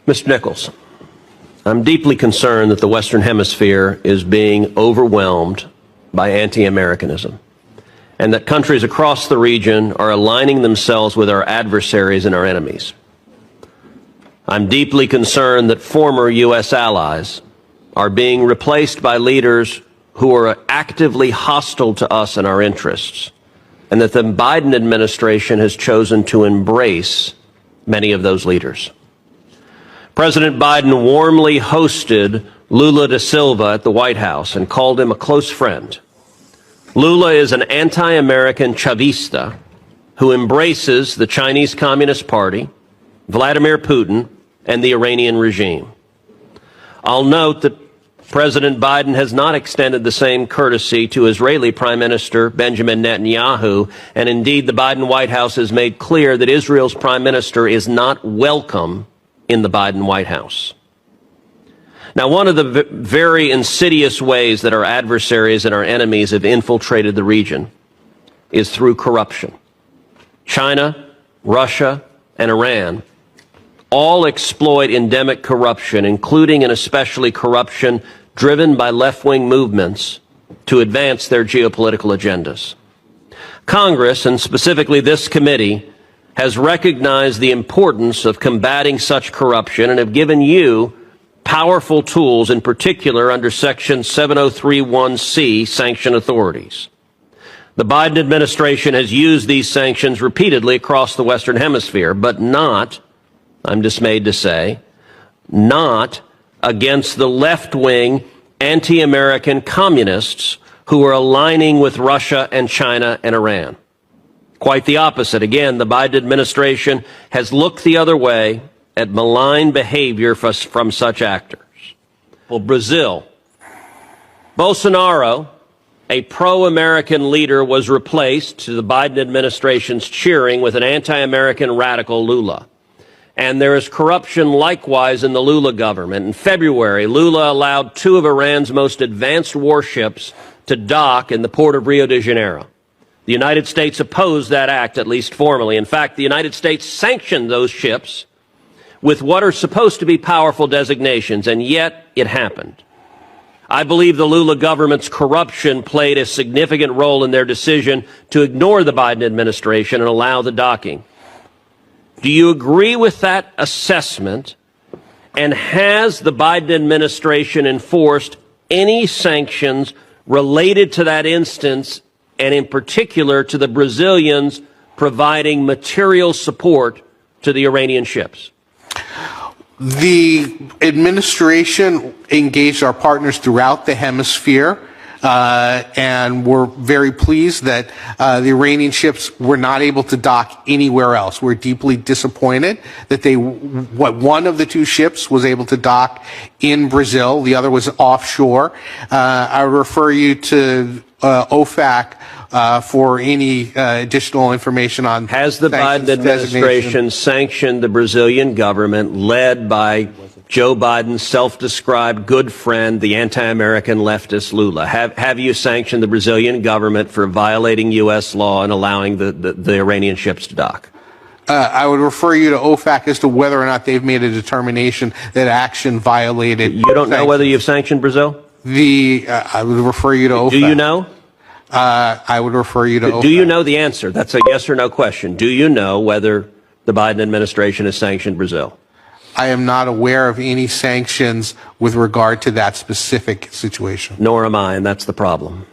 Mr. Nichols, I'm deeply concerned that the Western Hemisphere is being overwhelmed by anti-Americanism, and that countries across the region are aligning themselves with our adversaries and our enemies. I'm deeply concerned that former U.S. allies are being replaced by leaders who are actively hostile to us and our interests, and that the Biden administration has chosen to embrace many of those leaders. President Biden warmly hosted Lula da Silva at the White House and called him a close friend. Lula is an anti-American Chavista who embraces the Chinese Communist Party, Vladimir Putin, and the Iranian regime. I'll note that President Biden has not extended the same courtesy to Israeli Prime Minister Benjamin Netanyahu, and indeed the Biden White House has made clear that Israel's Prime Minister is not welcome in the Biden White House. Now, one of the very insidious ways that our adversaries and our enemies have infiltrated the region is through corruption. China, Russia, and Iran all exploit endemic corruption, including and especially corruption driven by left-wing movements to advance their geopolitical agendas. Congress, and specifically this committee, has recognized the importance of combating such corruption and have given you powerful tools, in particular under Section 7031C, sanction authorities. The Biden administration has used these sanctions repeatedly across the Western Hemisphere, but not, I'm dismayed to say, not against the left-wing anti-American communists who are aligning with Russia and China and Iran. Quite the opposite. Again, the Biden administration has looked the other way at malign behavior from such actors. Well, Brazil. Bolsonaro, a pro-American leader, was replaced, to the Biden administration's cheering, with an anti-American radical, Lula. And there is corruption likewise in the Lula government. In February, Lula allowed 2 of Iran's most advanced warships to dock in the port of Rio de Janeiro. The United States opposed that act, at least formally. In fact, the United States sanctioned those ships with what are supposed to be powerful designations, and yet it happened. I believe the Lula government's corruption played a significant role in their decision to ignore the Biden administration and allow the docking. Do you agree with that assessment? And has the Biden administration enforced any sanctions related to that instance, and in particular to the Brazilians providing material support to the Iranian ships? The administration engaged our partners throughout the hemisphere, and we're very pleased that the Iranian ships were not able to dock anywhere else. We're deeply disappointed that one of the 2 ships was able to dock in Brazil. The other was offshore. I refer you to OFAC for any additional information on. Has the Biden administration sanctioned the Brazilian government, led by Joe Biden's self-described good friend, the anti-American leftist Lula? Have you sanctioned the Brazilian government for violating U.S. law and allowing the Iranian ships to dock? I would refer you to OFAC as to whether or not they've made a determination that action violated. You don't know whether you've sanctioned Brazil? I would refer you to OFAC. Do you know? I would refer you to OFAC. Do you know the answer? That's a yes or no question. Do you know whether the Biden administration has sanctioned Brazil? I am not aware of any sanctions with regard to that specific situation. Nor am I, and that's the problem.